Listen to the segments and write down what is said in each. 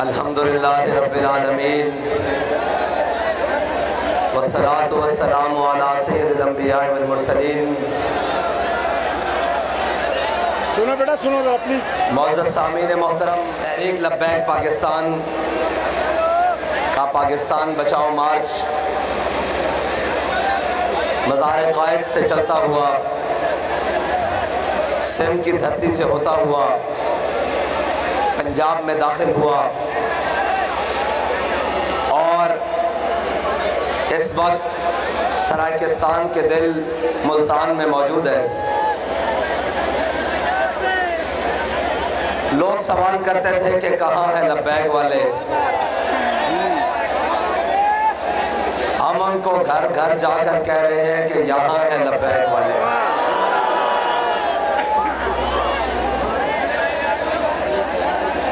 الحمدللہ رب العالمین والصلاة والسلام علی سید الانبیاء والمرسلین۔ سنو بیٹا سنو ذرا پلیز۔ معزز سامعین محترم، تحریک لبیک پاکستان کا پاکستان بچاؤ مارچ مزار قائد سے چلتا ہوا سندھ کی دھرتی سے ہوتا ہوا پنجاب میں داخل ہوا اور اس وقت سرائیکستان کے دل ملتان میں موجود ہے۔ لوگ سوال کرتے تھے کہ کہاں ہیں لبیک والے؟ ہم ان کو گھر گھر جا کر کہہ رہے ہیں کہ یہاں ہیں لبیک والے۔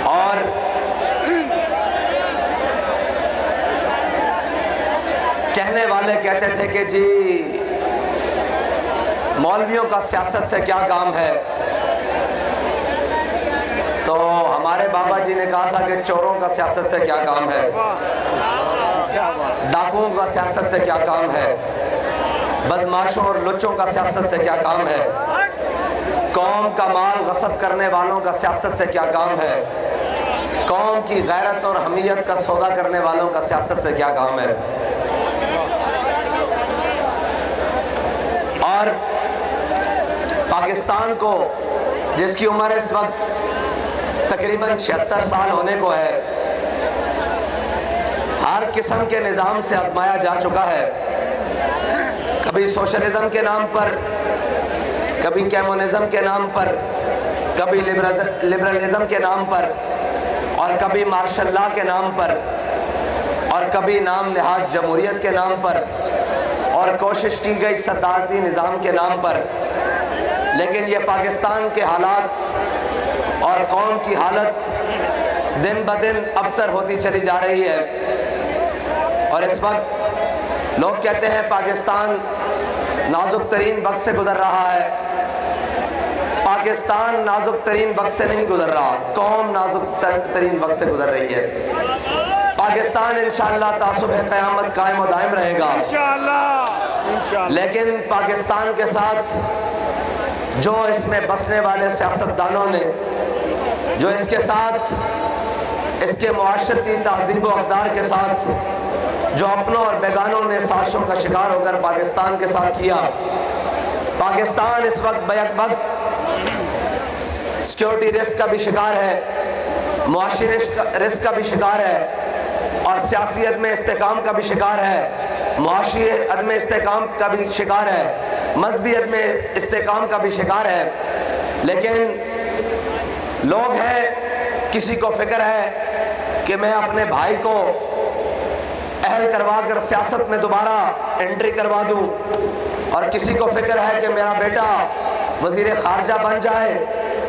اور کہنے والے کہتے تھے کہ جی مولویوں کا سیاست سے کیا کام ہے؟ تو ہمارے بابا جی نے کہا تھا کہ چوروں کا سیاست سے کیا کام ہے، ڈاکوؤں کا سیاست سے کیا کام ہے، بدماشوں اور لچوں کا سیاست سے کیا کام ہے، قوم کا مال غصب کرنے والوں کا سیاست سے کیا کام ہے، قوم کی غیرت اور حمیت کا سودا کرنے والوں کا سیاست سے کیا کام ہے۔ اور پاکستان کو جس کی عمر اس وقت تقریباً 76 سال ہونے کو ہے، ہر قسم کے نظام سے آزمایا جا چکا ہے، کبھی سوشلزم کے نام پر، کبھی کمیونزم کے نام پر، کبھی لبرلزم کے نام پر، اور کبھی مارشل لا کے نام پر، اور کبھی نام نہاد جمہوریت کے نام پر، اور کوشش کی گئی صدارتی نظام کے نام پر۔ لیکن یہ پاکستان کے حالات اور قوم کی حالت دن بدن ابتر ہوتی چلی جا رہی ہے، اور اس وقت لوگ کہتے ہیں پاکستان نازک ترین وقت سے گزر رہا ہے۔ پاکستان نازک ترین وقت سے نہیں گزر رہا، قوم نازک ترین وقت سے گزر رہی ہے۔ پاکستان انشاءاللہ تا صبح قیامت قائم و دائم رہے گا انشاءاللہ۔ لیکن پاکستان کے ساتھ جو اس میں بسنے والے سیاستدانوں نے، جو اس کے ساتھ اس کے معاشرتی تہذیب و اقدار کے ساتھ جو اپنوں اور بیگانوں نے سازشوں کا شکار ہو کر پاکستان کے ساتھ کیا، پاکستان اس وقت بیک وقت سیکیورٹی رسک کا بھی شکار ہے، معاشی رسک کا بھی شکار ہے، اور سیاسی عدم استحکام کا بھی شکار ہے، معاشی عدم استحکام کا بھی شکار ہے، مذہبی عدم استحکام کا بھی شکار ہے۔ لیکن لوگ ہیں، کسی کو فکر ہے کہ میں اپنے بھائی کو اہل کروا کر سیاست میں دوبارہ انٹری کروا دوں، اور کسی کو فکر ہے کہ میرا بیٹا وزیر خارجہ بن جائے،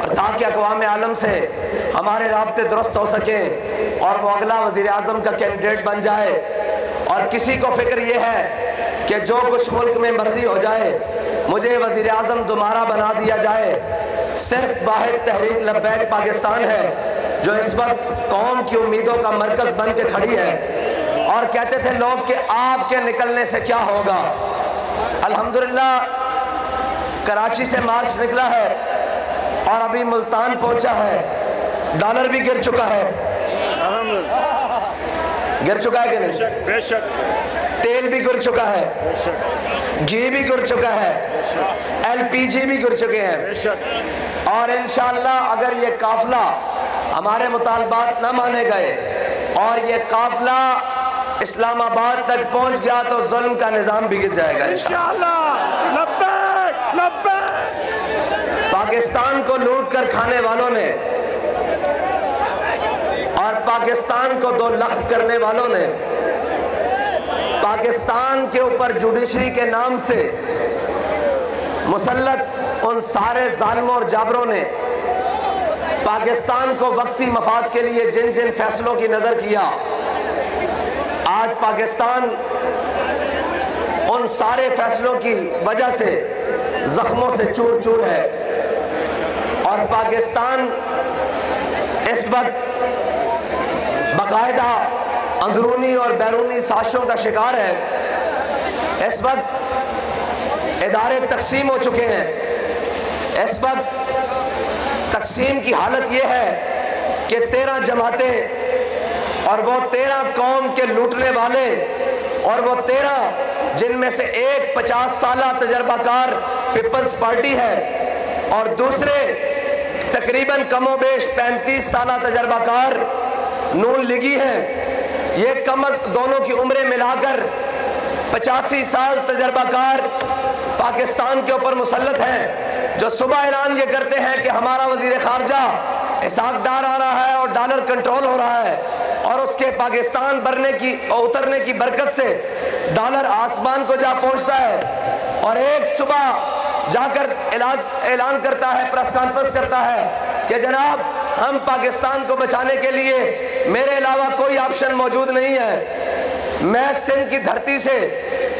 اور تاکہ اقوام عالم سے ہمارے رابطے درست ہو سکیں اور وہ اگلا وزیر اعظم کا کینڈیڈیٹ بن جائے، اور کسی کو فکر یہ ہے کہ جو کچھ ملک میں مرضی ہو جائے مجھے وزیر اعظم دوبارہ بنا دیا جائے۔ صرف واحد تحریک لبیک پاکستان ہے جو اس وقت قوم کی امیدوں کا مرکز بن کے کھڑی ہے، اور کہتے تھے لوگ کہ آپ کے نکلنے سے کیا ہوگا۔ الحمدللہ کراچی سے مارچ نکلا ہے اور ابھی ملتان پہنچا ہے، ڈالر بھی گر چکا ہے، گر چکا ہے کہ نہیں؟ بے شک تیل بھی گر چکا ہے، گھی بھی گر چکا ہے، ایل پی جی بھی گر چکے ہیں، بے شک۔ اور انشاءاللہ اگر یہ قافلہ ہمارے مطالبات نہ مانے گئے اور یہ قافلہ اسلام آباد تک پہنچ گیا تو ظلم کا نظام بھی گر جائے گا انشاءاللہ۔ لبیک لبیک۔ پاکستان کو لوٹ کر کھانے والوں نے اور پاکستان کو دو لخت کرنے والوں نے، پاکستان کے اوپر جوڈیشری کے نام سے مسلط ان سارے ظالموں اور جابروں نے پاکستان کو وقتی مفاد کے لیے جن جن فیصلوں کی نظر کیا، آج پاکستان ان سارے فیصلوں کی وجہ سے زخموں سے چور چور ہے، اور پاکستان اس وقت باقاعدہ اندرونی اور بیرونی سازشوں کا شکار ہے۔ اس وقت ادارے تقسیم ہو چکے ہیں۔ اس وقت تقسیم کی حالت یہ ہے کہ 13 جماعتیں اور وہ 13 قوم کے لوٹنے والے اور وہ 13 جن میں سے ایک 50 سالہ تجربہ کار پیپلز پارٹی ہے اور دوسرے تقریباً کم و بیش 35 سالہ تجربہ کار نون لیگی ہیں۔ یہ کم از دونوں کی عمریں ملا کر 85 سال تجربہ کار پاکستان کے اوپر مسلط ہیں، جو صبح اعلان یہ کرتے ہیں کہ ہمارا وزیر خارجہ اسحاق ڈار آ رہا ہے اور ڈالر کنٹرول ہو رہا ہے، اور اس کے پاکستان بھرنے کی اور اترنے کی برکت سے ڈالر آسمان کو جا پہنچتا ہے، اور ایک صبح جا کر اعلان کرتا ہے، پریس کانفرنس کرتا ہے کہ جناب ہم پاکستان کو بچانے کے لیے میرے علاوہ کوئی آپشن موجود نہیں ہے۔ میں سندھ کی دھرتی سے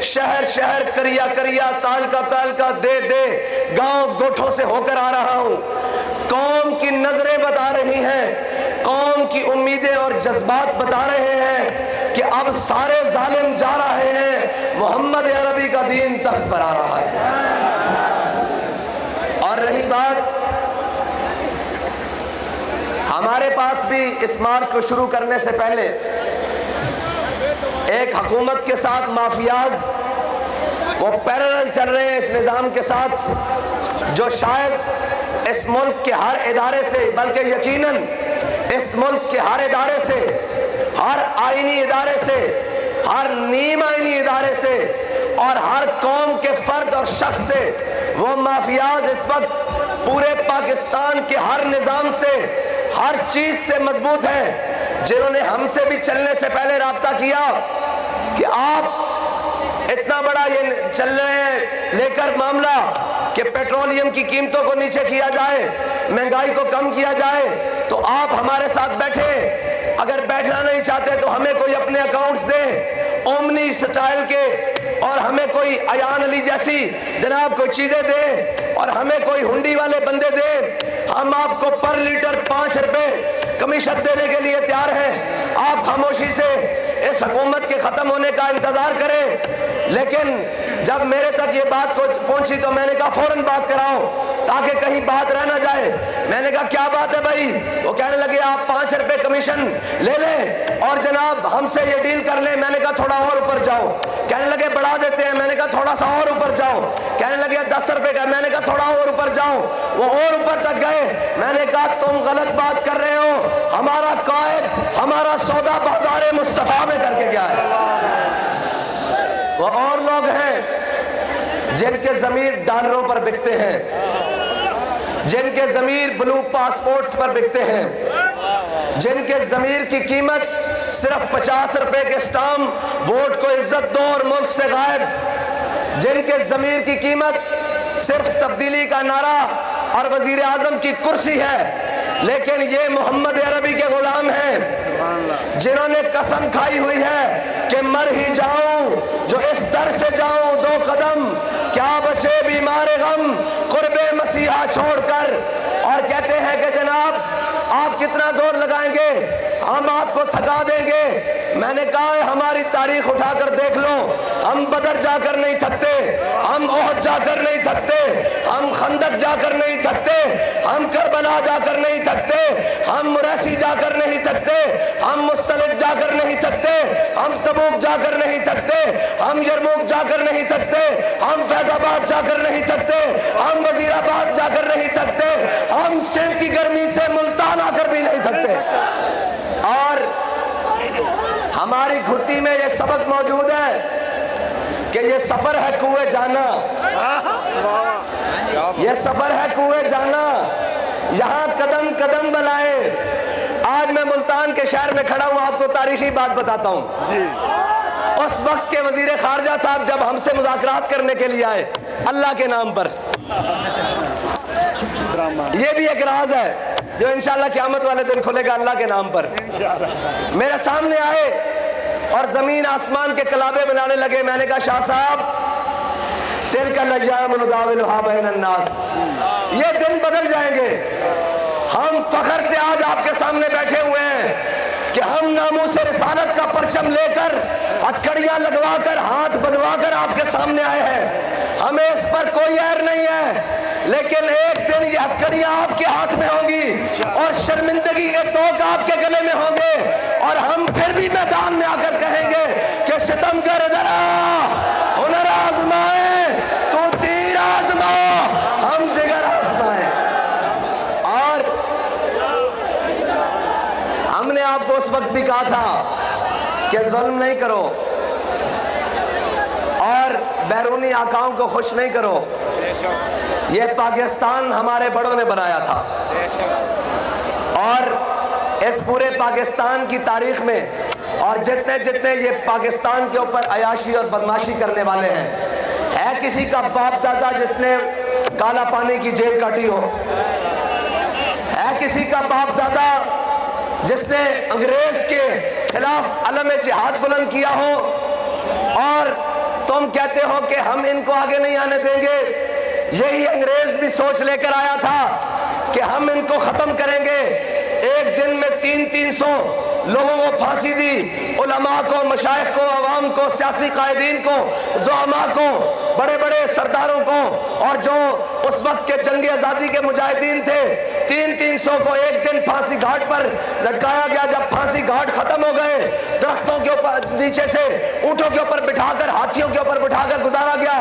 شہر شہر، کریا کریا، تالکا تالکا، دے دے، گاؤں گوٹھوں سے ہو کر آ رہا ہوں۔ قوم کی نظریں بتا رہی ہیں، قوم کی امیدیں اور جذبات بتا رہے ہیں کہ اب سارے ظالم جا رہے ہیں، محمد عربی کا دین تخت پر آ رہا ہے۔ اور رہی بات، ہمارے پاس بھی اس مارچ کو شروع کرنے سے پہلے ایک حکومت کے ساتھ مافیاز وہ پیرلل چل رہے ہیں اس نظام کے ساتھ، جو شاید اس ملک کے ہر ادارے سے، بلکہ یقیناً اس ملک کے ہر ادارے سے، ہر آئینی ادارے سے، ہر نیم آئینی ادارے سے اور ہر قوم کے فرد اور شخص سے وہ مافیاز اس وقت پورے پاکستان کے ہر نظام سے، ہر چیز سے مضبوط ہیں، جنہوں نے ہم سے بھی چلنے سے پہلے رابطہ کیا کہ آپ اتنا بڑا یہ چل رہے ہیں لے کر معاملہ کہ پیٹرولیم کی قیمتوں کو نیچے کیا جائے، مہنگائی کو کم کیا جائے، تو آپ ہمارے ساتھ بیٹھیں۔ اگر بیٹھنا نہیں چاہتے تو ہمیں کوئی اپنے اکاؤنٹس دیں اومنی سٹائل کے، اور ہمیں کوئی ایان علی جیسی جناب کوئی چیزیں دیں، اور ہمیں کوئی ہنڈی والے بندے دیں۔ ہم آپ کو پر لیٹر 5 روپے کمیشن دینے کے لیے تیار ہیں۔ آپ خاموشی سے اس حکومت کے ختم ہونے کا انتظار کریں۔ لیکن جب میرے تک یہ بات کو پہنچی تو میں نے کہا فوراً بات کراؤ تاکہ کہیں بات رہ نہ جائے۔ میں نے کہا کیا بات ہے بھائی؟ وہ کہنے لگے آپ 5 روپے کمیشن لے لیں اور جناب ہم سے یہ ڈیل کر لیں۔ میں نے کہا تھوڑا اور اوپر جاؤ۔ کہنے لگے بڑھا دیتے ہیں۔ میں نے کہا تھوڑا سا اور اوپر جاؤ۔ کہنے لگے 10 روپے کا۔ میں نے کہا تھوڑا اور اوپر جاؤ۔ وہ اور اوپر تک گئے۔ میں نے کہا تم غلط بات کر رہے ہو، ہمارا قائد ہمارا سودا بازار مصطفیٰ میں کر کے گیا ہے۔ وہ اور لوگ ہیں جن کے ضمیر ڈالروں پر بکتے ہیں، جن کے ضمیر بلو پاسپورٹس پر بکتے ہیں، جن کے ضمیر کی قیمت صرف 50 روپے کے اسٹامپ ووٹ کو عزت دو اور ملک سے غائب، جن کے ضمیر کی قیمت صرف تبدیلی کا نعرہ اور وزیر اعظم کی کرسی ہے، لیکن یہ محمد عربی کے غلام ہیں جنہوں نے قسم کھائی ہوئی ہے کہ مر ہی جاؤں جو اس در سے جاؤں 2 قدم، کیا بچے بیمار غم قرب مسیحا چھوڑ کر، اور کہتے ہیں کہ جناب آپ کتنا زور لگائیں گے، ہم آپ کو تھکا دیں گے۔ میں نے کہا ہے ہماری تاریخ اٹھا کر دیکھ لو، ہم بدر جا کر نہیں تھکتے، ہم احد جا کر نہیں تھکتے، ہم خندق جا کر نہیں تھکتے، ہم کربلا جا کر نہیں تھکتے، ہم مریسی جا کر نہیں تھکتے، ہم مستلق جا کر نہیں تھکتے، ہم تبوک جا کر نہیں تھکتے، ہم یرموک جا کر نہیں تھکتے، ہم فیض آباد جا کر نہیں تھکتے، ہم وزیر آباد جا کر نہیں تھکتے، ہم سندھ کی گرمی سے ملتان آ کر بھی نہیں تھکتے۔ اور ہماری گھٹی میں یہ سبق موجود ہے کہ یہ سفر ہے کوئے جانا، یہ سفر ہے کوئے جانا، یہاں قدم قدم بلائے۔ آج میں ملتان کے شہر میں کھڑا ہوں، آپ کو تاریخی بات بتاتا ہوں۔ اس وقت کے وزیر خارجہ صاحب جب ہم سے مذاکرات کرنے کے لیے آئے اللہ کے نام پر، یہ بھی ایک راز ہے جو انشاءاللہ قیامت والے دن کھلے گا اللہ کے نام پر، میرے سامنے آئے اور زمین آسمان کے کلابے بنانے لگے۔ میں نے کہا شاہ صاحب تلک الایام نداولها بین الناس، یہ دن بدل جائیں گے۔ ہم فخر سے آج آپ کے سامنے بیٹھے ہوئے ہیں کہ ہم ناموس رسالت کا پرچم لے کر ہتھکڑیاں لگوا کر ہاتھ بندھوا کر آپ کے سامنے آئے ہیں. ہمیں اس پر کوئی عیب نہیں ہے، لیکن ایک دن یہ ہتھکڑیاں آپ کے ہاتھ میں ہوں گی اور شرمندگی کے طوق آپ کے گلے میں ہوں گے، اور ہم پھر بھی میدان میں آ کر کہیں گے کہ ستم کر ادھر آ، ہنر آزمائے تو تیر آزما، ہم جگر آزمائے. اور ہم نے آپ کو اس وقت بھی کہا تھا کہ ظلم نہیں کرو اور بیرونی آقاؤں کو خوش نہیں کرو. یہ پاکستان ہمارے بڑوں نے بنایا تھا، اور اس پورے پاکستان کی تاریخ میں اور جتنے جتنے یہ پاکستان کے اوپر عیاشی اور بدماشی کرنے والے ہیں، ہے کسی کا باپ دادا جس نے کالا پانی کی جیب کاٹی ہو؟ ہے کسی کا باپ دادا جس نے انگریز کے خلاف علم جہاد بلند کیا ہو؟ اور تم کہتے ہو کہ ہم ان کو آگے نہیں آنے دیں گے. یہی انگریز بھی سوچ لے کر آیا تھا کہ ہم ان کو ختم کریں گے. ایک دن میں 300 لوگوں کو پھانسی دی، علماء کو، مشائخ کو، عوام کو، سیاسی قائدین کو، زعماء کو، بڑے بڑے سرداروں کو، اور جو اس وقت کے جنگ آزادی کے مجاہدین تھے. 300 کو ایک دن پھانسی گھاٹ پر لٹکایا گیا. جب پھانسی گھاٹ ختم ہو گئے، درختوں کے اوپر نیچے سے اونٹوں کے اوپر بٹھا کر، ہاتھیوں کے اوپر بٹھا کر گزارا گیا.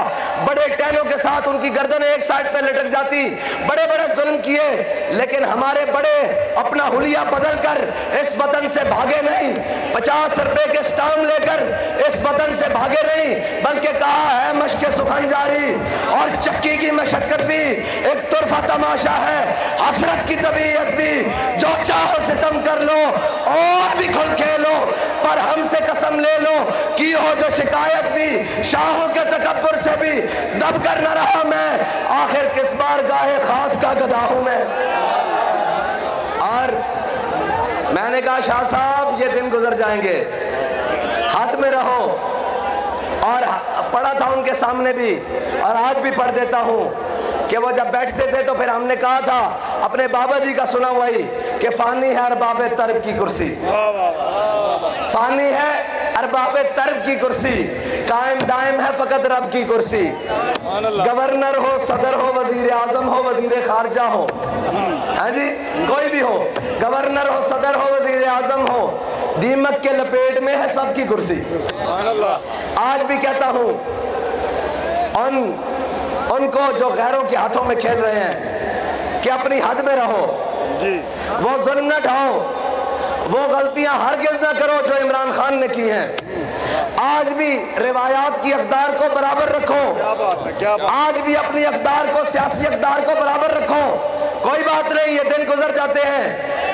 بڑے ٹہنوں کے ساتھ ان کی گردنیں ایک سائڈ پہ لٹک جاتی. بڑے بڑے ظلم کیے، لیکن ہمارے بڑے اپنا حلیہ بدل کر اس وطن سے بھاگے نہیں. 50 روپے کے اسٹامپ لے کر اس وطن سے بھاگے نہیں، بلکہ کہا ہے مشق سخن جاری، اور چکی کی مشقت بھی ایک طرفہ تماشا ہے، حسرت کی طبیعت بھی، جو چاہو ستم کر لو اور بھی کھل کھیلو، پر ہم سے قسم لے لو کی ہو جو شکایت بھی، شاہوں کے تکبر سے بھی دب کر نہ رہا میں، آخر کس بار گاہے خاص کا گدھا ہوں میں. اور میں نے کہا شاہ صاحب یہ دن گزر جائیں گے، ہاتھ میں رہو. اور پڑھا تھا ان کے سامنے بھی، اور آج بھی پڑھ دیتا ہوں کہ وہ جب بیٹھتے تھے تو پھر ہم نے کہا تھا اپنے بابا جی کا سنا ہوا ہی کہ فانی ہے ارباب طرب کی کرسی، فانی ہے ارباب طرب کی کرسی، قائم دائم ہے فقط رب کی کرسی. گورنر ہو، صدر ہو، وزیر اعظم ہو، وزیر خارجہ ہو، ہاں جی کوئی بھی ہو، گورنر ہو، صدر ہو، وزیر اعظم ہو، دیمک کے لپیٹ میں ہے سب کی کرسی. آج بھی کہتا ہوں ان کو جو غیروں کے ہاتھوں میں کھیل رہے ہیں کہ اپنی حد میں رہو، وہ ظلم نہ ڈھاؤ، وہ غلطیاں ہرگز نہ کرو جو عمران خان نے کی ہیں. آج بھی روایات کی اقدار کو برابر رکھو، آج بھی اپنی اقدار کو، سیاسی اقدار کو برابر رکھو. کوئی بات نہیں، یہ دن گزر جاتے ہیں.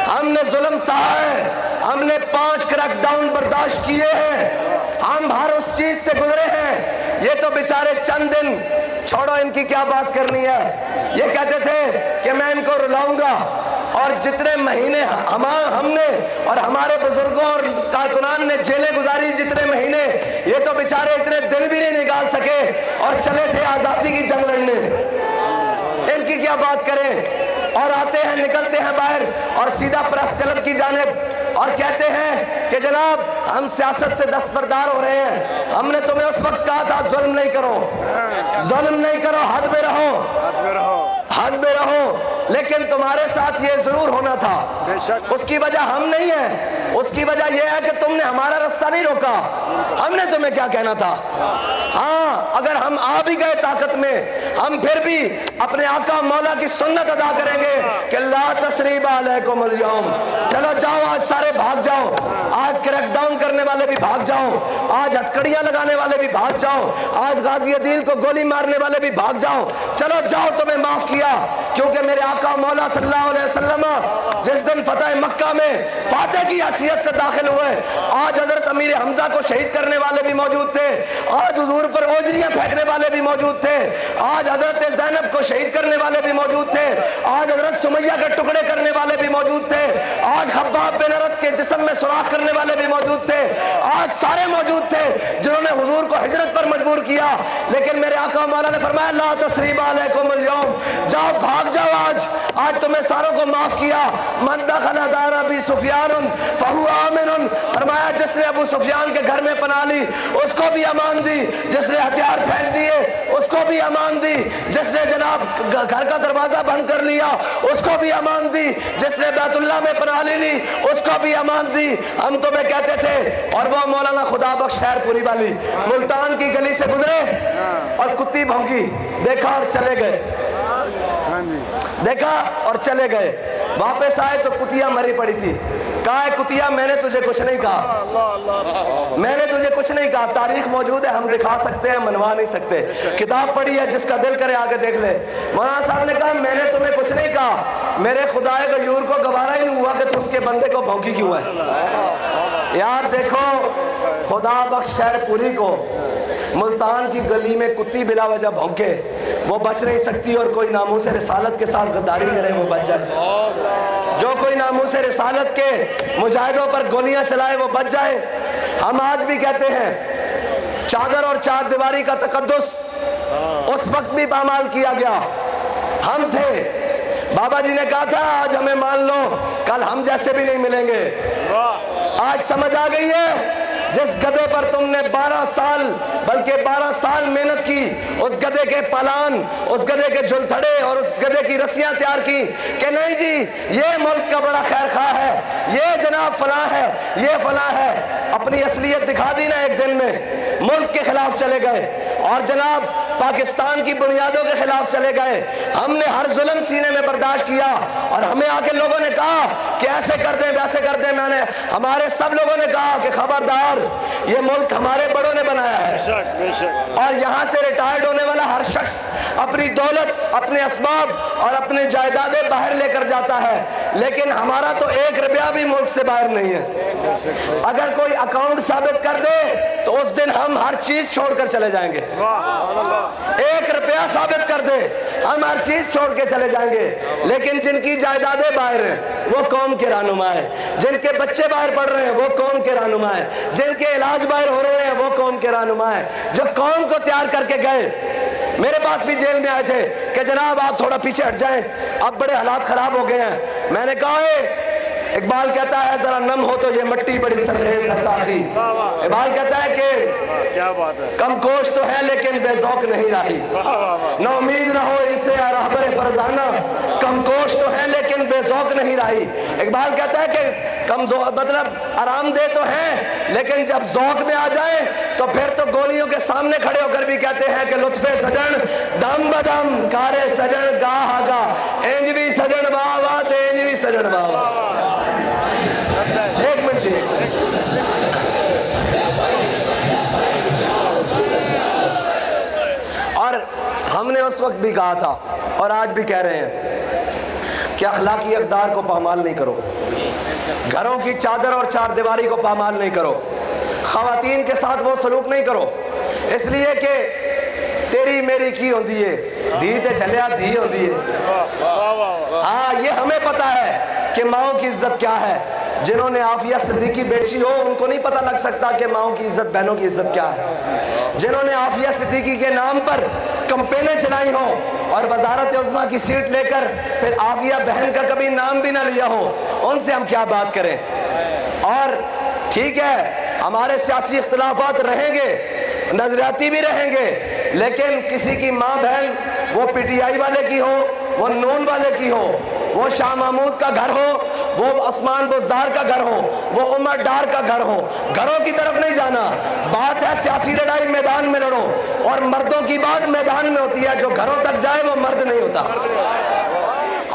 ہم نے ظلم سہا ہے، ہم نے 5 کریک ڈاؤن برداشت کیے ہیں، ہم ہر اس چیز سے گزرے ہیں. یہ تو بیچارے چند دن، چھوڑو ان کی کیا بات کرنی ہے. یہ کہتے تھے کہ میں ان کو رلاؤں گا، اور جتنے مہینے ہم نے اور ہمارے بزرگوں اور کارکنان نے جیلیں گزاری، جتنے مہینے، یہ تو بیچارے اتنے دن بھی نہیں نکال سکے اور چلے تھے آزادی کی جنگ لڑنے. ان کی کیا بات کریں. اور آتے ہیں، نکلتے ہیں باہر اور سیدھا پریس کلب کی جانب اور کہتے ہیں کہ جناب ہم سیاست سے دستبردار ہو رہے ہیں. ہم نے تمہیں اس وقت کہا تھا ظلم نہیں کرو، ظلم نہیں کرو، حد میں رہو، حد میں رہو. لیکن تمہارے ساتھ یہ ضرور ہونا تھا. اس کی وجہ ہم نہیں ہیں، اس کی وجہ یہ ہے کہ تم نے ہمارا رستہ نہیں روکا. ہم نے تمہیں کیا کہنا تھا. ہاں اگر ہم آ بھی گئے طاقت میں، ہم پھر بھی اپنے آقا مولا کی سنت ادا کریں گے کہ لا تثریب علیکم اليوم. چلو جاؤ، آج سارے بھاگ جاؤ، آج کریک ڈاؤن کرنے والے بھی بھاگ جاؤ، آج ہتھکڑیاں لگانے والے بھی بھاگ جاؤ، آج غازی عدیل کو گولی مارنے والے بھی بھاگ جاؤ. چلو جاؤ، تمہیں معاف کیا. کیونکہ میرے آقا مولا صلی اللہ علیہ وسلم جس دن فتح مکہ میں فاتح کی حیثیت سے داخل ہوئے، آج حضرت امیر حمزہ کو شہید کرنے والے بھی موجود تھے، آج حضور پر اوجریاں پھینکنے والے بھی موجود تھے، آج حضرت زینب کو شہید کرنے والے بھی موجود تھے، آج حضرت سمیہ کے ٹکڑے کرنے والے بھی موجود تھے، آج خباب بن ارت کے جسم میں سوراخ کرنے والے بھی موجود تھے، آج سارے موجود تھے جنہوں نے حضور کو ہجرت پر مجبور کیا، لیکن میرے آقا مولا نے فرمایا لا تثریب علیکم اليوم، جاؤ بھاگ جاؤ، آج تمہیں ساروں کو معاف کیا۔ من دخل دار ابی سفیان فہو آمن، فرمایا جس نے ابو سفیان کے گھر میں پناہ لی اس کو بھی امان دی، جس نے ہتھیار پھینک دیے اس کو بھی امان دی، جس نے جناب گھر کا دروازہ بند کر لیا اس کو بھی امان دی، جس نے بیت اللہ میں پناہ لی اس کو بھی امان دی۔ ہم تمہیں کہتے تھے، اور وہ مولانا خدا بخش خیر پوری والی ملتان کی گلی سے گزرے اور کتی بھونکی، دیکھا اور چلے گئے، دیکھا اور چلے گئے، واپس آئے تو کتیا مری پڑی تھی۔ کہا ہے کتیا میں نے تجھے کچھ نہیں کہا، میں نے تجھے کچھ نہیں کہا، تاریخ موجود ہے، ہم دکھا سکتے ہیں، منوا نہیں سکتے، کتاب پڑھی ہے، جس کا دل کرے آگے دیکھ لے۔ مولانا صاحب نے کہا میں نے تمہیں کچھ نہیں کہا، میرے خدائے غیور کو گوارا ہی نہیں ہوا کہ تو اس کے بندے کو بھونکی کیوں ہے۔ یار دیکھو خدا بخش خیر پوری کو ملتان کی گلی میں کتی بلا وجہ بھونکے، وہ بچ نہیں سکتی، اور کوئی ناموس رسالت کے ساتھ غداری کرے وہ بچ جائے، جو کوئی ناموس رسالت کے مجاہدوں پر گولیاں چلائے وہ بچ جائے۔ ہم آج بھی کہتے ہیں چادر اور چار دیواری کا تقدس اس وقت بھی پامال کیا گیا، ہم تھے، بابا جی نے کہا تھا آج ہمیں مان لو کل ہم جیسے بھی نہیں ملیں گے۔ آج سمجھ آ گئی ہے، جس گدھے پر تم نے 12 سال بلکہ 12 سال محنت کی، اس گدھے کے پالان، اس گدھے کے جلتھڑے اور اس گدھے کی رسیاں تیار کی کہ نہیں جی یہ ملک کا بڑا خیر خواہ ہے، یہ جناب فلاں ہے، یہ فلاں ہے، اپنی اصلیت دکھا دی نا ایک دن میں، ملک کے خلاف چلے گئے اور جناب پاکستان کی بنیادوں کے خلاف چلے گئے۔ ہم نے ہر ظلم سینے میں برداشت کیا، اور ہمیں آ کے لوگوں نے کہا کہ ایسے کر دیں ویسے کر دیں، میں نے ہمارے سب لوگوں نے کہا کہ خبردار یہ ملک ہمارے بڑوں نے بنایا ہے، اور یہاں سے ریٹائرڈ ہونے والا ہر شخص اپنی دولت، اپنے اسباب اور اپنے جائیدادیں باہر لے کر جاتا ہے، لیکن ہمارا تو 1 روپیہ بھی ملک سے باہر نہیں ہے۔ اگر کوئی اکاؤنٹ ثابت کر دے تو اس دن ہم ہر چیز چھوڑ کر چلے جائیں گے، 1 روپیہ ثابت کر دے ہم ہر چیز چھوڑ کے چلے جائیں گے، لیکن جن کی جائیدادیں باہر ہیں وہ قوم کے رہنما ہیں، جن کے بچے باہر پڑھ رہے ہیں وہ قوم کے رہنما ہیں، جن کے علاج باہر ہو رہے ہیں وہ قوم کے رہنما ہیں، جو قوم کو تیار کر کے گئے۔ میرے پاس بھی جیل میں آئے تھے کہ جناب آپ تھوڑا پیچھے ہٹ جائیں، اب بڑے حالات خراب ہو گئے ہیں۔ میں نے کہا اقبال کہتا ہے ذرا نم ہو تو یہ مٹی بڑی سرخیز ہے ساقی، اقبال کہتا ہے کہ کم کوش تو ہے لیکن بے ذوق نہیں راہی، نہ امید نہ ہو ان سے راہبر فرزانہ، کم کوش تو ہے لیکن بے ذوق نہیں راہی۔ اقبال کہتا ہے کہ مطلب آرام دہ تو ہیں لیکن جب ذوق میں آ جائیں تو پھر تو گولیوں کے سامنے کھڑے ہو کر بھی کہتے ہیں کہ لطف سجن دم بدم کارے سجن گاہ گاہ، اینج بھی سجن واہ واہ تے اینج بھی سجن واہ واہ۔ ایک منٹ جی، اور ہم نے اس وقت بھی کہا تھا اور آج بھی کہہ رہے ہیں کہ اخلاقی اقدار کو پامال نہیں کرو، گھروں کی چادر اور چار دیواری کو پامال نہیں کرو، خواتین کے ساتھ وہ سلوک نہیں کرو، اس لیے کہ تیری میری کی ہوندی ہے دھی تے چلیا دھی ہوندی ہے۔ ہاں یہ ہمیں پتا ہے کہ ماؤں کی عزت کیا ہے، جنہوں نے عافیہ صدیقی بیٹی ہو ان کو نہیں پتہ لگ سکتا کہ ماؤں کی عزت بہنوں کی عزت کیا ہے، جنہوں نے عافیہ صدیقی کے نام پر کمپینیں چلائی ہوں اور وزارت عظمیٰ کی سیٹ لے کر پھر عافیہ بہن کا کبھی نام بھی نہ لیا ہو، ان سے ہم کیا بات کریں۔ اور ٹھیک ہے ہمارے سیاسی اختلافات رہیں گے، نظریاتی بھی رہیں گے، لیکن کسی کی ماں بہن وہ پی ٹی آئی والے کی ہو، وہ نون والے کی ہو، وہ شاہ محمود کا گھر ہو، وہ عثمان بزدار کا گھر ہو، وہ عمر ڈار کا گھر ہو، گھروں کی طرف نہیں جانا۔ بات ہے سیاسی لڑائی میدان میں لڑو، اور مردوں کی بات میدان میں ہوتی ہے، جو گھروں تک جائے وہ مرد نہیں ہوتا۔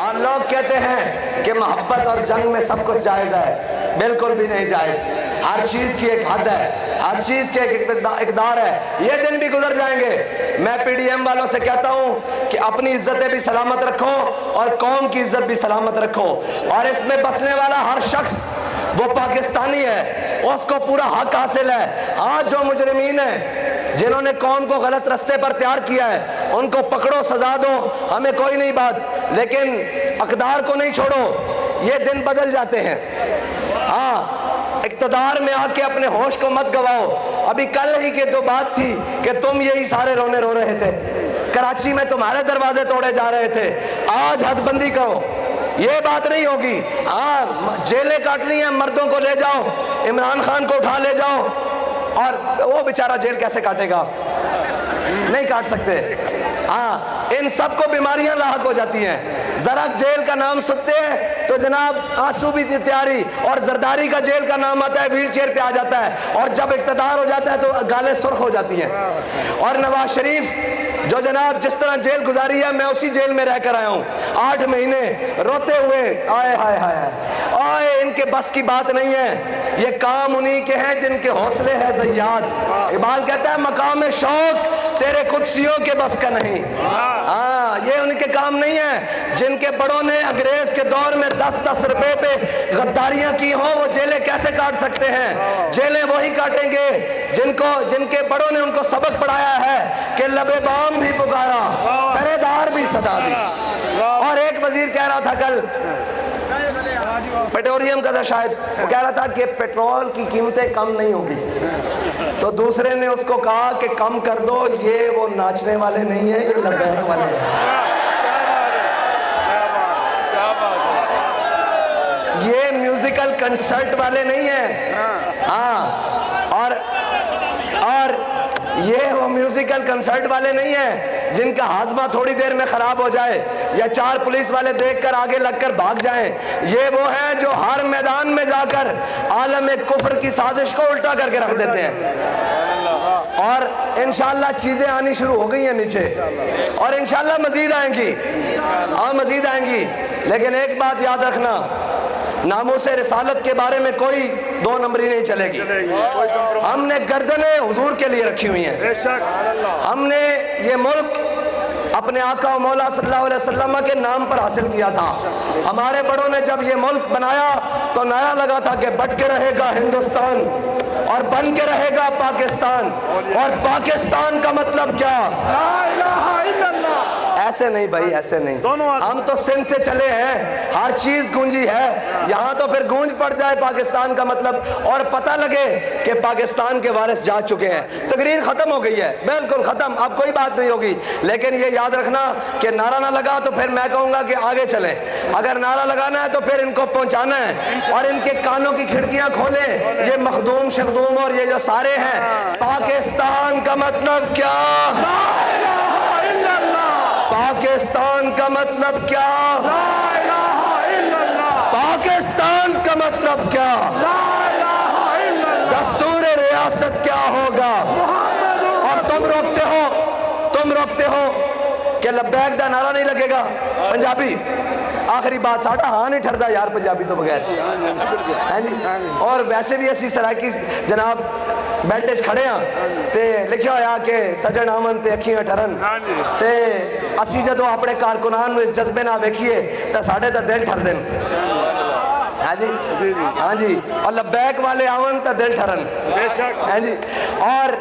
اور لوگ کہتے ہیں کہ محبت اور جنگ میں سب کچھ جائز ہے، بالکل بھی نہیں جائز، ہر چیز کی ایک حد ہے، ہر چیز کے ایک اقدار ہے، یہ دن بھی گزر جائیں گے۔ میں پی ڈی ایم والوں سے کہتا ہوں کہ اپنی عزتیں بھی سلامت رکھو اور قوم کی عزت بھی سلامت رکھو، اور اس میں بسنے والا ہر شخص وہ پاکستانی ہے، اس کو پورا حق حاصل ہے۔ آج جو مجرمین ہیں جنہوں نے قوم کو غلط رستے پر تیار کیا ہے ان کو پکڑو، سزا دو، ہمیں کوئی نہیں بات، لیکن اقدار کو نہیں چھوڑو، یہ دن بدل جاتے ہیں۔ ہاں اقتدار میں آ کے اپنے ہوش کو مت گواؤ. ابھی کل ہی کے تو بات تھی کہ تم یہی سارے رونے رو رہے تھے, کراچی میں تمہارے دروازے توڑے جا رہے تھے. آج حد بندی کرو, یہ بات نہیں ہوگی. ہاں جیلیں کاٹنی ہیں, مردوں کو لے جاؤ, عمران خان کو اٹھا لے جاؤ, اور وہ بیچارہ جیل کیسے کاٹے گا, نہیں کاٹ سکتے. ہاں ان سب کو بیماریاں لاحق ہو جاتی ہیں. ذرا جیل کا نام سنتے ہیں تو جناب آنسو بھی تیاری, اور زرداری کا جیل کا نام آتا ہے ویل چیئر پہ آ جاتا ہے, اور جب اقتدار ہو جاتا ہے تو گالیں سرخ ہو جاتی ہیں. اور نواز شریف جو جناب جس طرح جیل گزاری ہے, میں اسی جیل میں رہ کر آیا ہوں 8 مہینے روتے ہوئے. آئے ہائے ہائے آئے, ان کے بس کی بات نہیں ہے. یہ کام انہی کے ہیں جن کے حوصلے ہیں زیاد. اقبال کہتا ہے مقام شوق تیرے قدسیوں کے بس کا نہیں. ہاں یہ ان کے کام نہیں ہے. جن کے بڑوں نے انگریز کے دور میں 10-10 روپے پہ غداریاں کی ہوں, وہ جیلیں کیسے کاٹ سکتے ہیں؟ جیلیں وہی کاٹیں گے جن کے بڑوں نے ان کو سبق پڑھایا ہے کہ لبے بام بھی پکارا, سرے دار بھی صدا دی. اور ایک وزیر کہہ رہا تھا کل, پیٹرولیم کا تھا شاید, وہ کہہ رہا تھا کہ پیٹرول کی قیمتیں کم نہیں ہوگی. تو دوسرے نے اس کو کہا کہ کم کر دو, یہ وہ ناچنے والے نہیں ہیں, یہ لبیک والے ہیں, یہ میوزیکل کنسرٹ والے نہیں ہیں. ہاں اور یہ وہ میوزیکل کنسرٹ والے نہیں ہیں جن کا ہاضمہ تھوڑی دیر میں خراب ہو جائے یا 4 پولیس والے دیکھ کر آگے لگ کر بھاگ جائیں. یہ وہ ہیں جو ہر میدان میں جا کر عالم کفر کی سازش کو الٹا کر کے رکھ دیتے ہیں. اور انشاءاللہ چیزیں آنی شروع ہو گئی ہیں نیچے, اور انشاءاللہ مزید آئیں گی. ہاں مزید آئیں گی. لیکن ایک بات یاد رکھنا, ناموس رسالت کے بارے میں کوئی 2 نمبری نہیں چلے گی. ہم نے گردنیں حضور کے لیے رکھی ہوئی ہیں. ہم نے یہ ملک اپنے آقا و مولا صلی اللہ علیہ وسلم کے نام پر حاصل کیا تھا. ہمارے بڑوں نے جب یہ ملک بنایا تو نعرہ لگا تھا کہ بٹ کے رہے گا ہندوستان اور بن کے رہے گا پاکستان. اور پاکستان کا مطلب کیا؟ لا الہ الا اللہ. ایسے نہیں بھائی, ایسے نہیں. ہم تو سندھ سے چلے ہیں, ہر چیز گونجی ہے یہاں, تو پھر گونج پڑ جائے پاکستان کا مطلب, اور پتہ لگے کہ پاکستان کے وارث جا چکے ہیں. تقریر ختم ہو گئی ہے, بالکل ختم, اب کوئی بات نہیں ہوگی. لیکن یہ یاد رکھنا کہ نعرہ نہ لگا تو پھر میں کہوں گا کہ آگے چلیں. اگر نعرہ لگانا ہے تو پھر ان کو پہنچانا ہے, اور ان کے کانوں کی کھڑکیاں کھولیں. یہ مخدوم شخدوم اور یہ جو سارے ہیں, پاکستان کا مطلب کیا؟ پاکستان کا مطلب کیا؟ لا الہ الا اللہ. پاکستان کا مطلب کیا؟ لا الہ الا اللہ. دستور ریاست کیا ہوگا؟ اور تم روکتے ہو کہ لبیک دا نعرہ نہیں لگے گا. پنجابی آخری بات ساڑھا ہاں نہیں ٹھردا یار پنجابی تو بغیر ہے جی. اور ویسے بھی اسی طرح کی جناب بیٹھے کھڑے ہیں تے لکھیا ہویا کہ سجن آمن تے اکھیاں ٹھرن, تے اسی جدو اپنے کارکنان نو اس جذبے نہ ویکھیے تے ساڑھے تے دل ٹھر دن. ہاں جی ہاں جی, اور لبیک والے آمن تے دل ٹھرن. ہاں جی, اور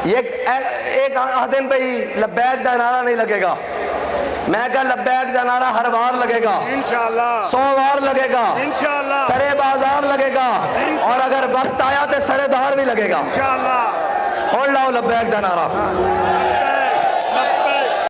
ایک دن بھئی لبیک دا نعرہ نہیں لگے گا. میں کہا لبیک دا نعرہ ہر بار لگے گا, انشاءاللہ 100 بار لگے گا, انشاءاللہ سرے بازار لگے گا, اور اگر وقت آیا تو سرے دار بھی لگے گا. انشاءاللہ. اور لاؤ لبیک دا نعرہ.